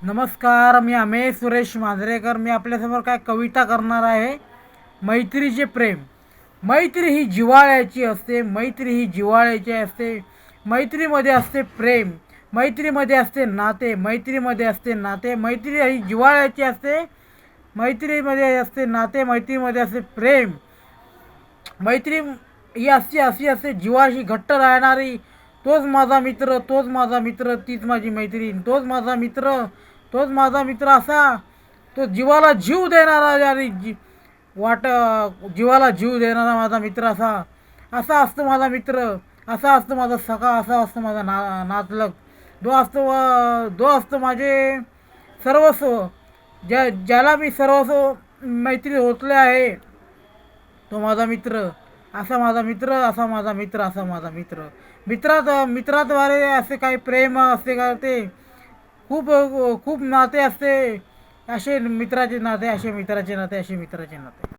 नमस्कार, मी अमेश सुरेश मांजरेकर. मी आपल्यासमोर काय कविता करणार आहे. मैत्रीचे प्रेम. मैत्री ही जिव्हाळ्याची असते, मैत्री ही जिव्हाळ्याची असते. मैत्रीमध्ये असते प्रेम, मैत्रीमध्ये असते नाते, मैत्रीमध्ये असते नाते. मैत्री ही जिव्हाळ्याची असते, मैत्रीमध्ये असते नाते, मैत्रीमध्ये असते प्रेम. मैत्री ही अशी असते जीवाशी घट्ट राहणारी. तोच माझा मित्र, तोच माझा मित्र, तीच माझी मैत्रीण. तोच माझा मित्र, तोच माझा मित्र असा. तो जीवाला जीव देणारा आणि जीवाला जीव देणारा माझा मित्र असा. असा असतो माझा मित्र, असा असतो माझा सखा, असा असतो माझा नातलग. दो असतो माझे सर्वस्व. ज्याला मी सर्वस्व मैत्री होतले आहे, तो माझा मित्र. असा माझा मित्र, असा माझा मित्र, असा माझा मित्र. मित्राद्वारे असे काही प्रेम असते का ते खूप खूप नाते असते. असे मित्राचे नाते, असे मित्राचे नाते, असे मित्राचे नाते.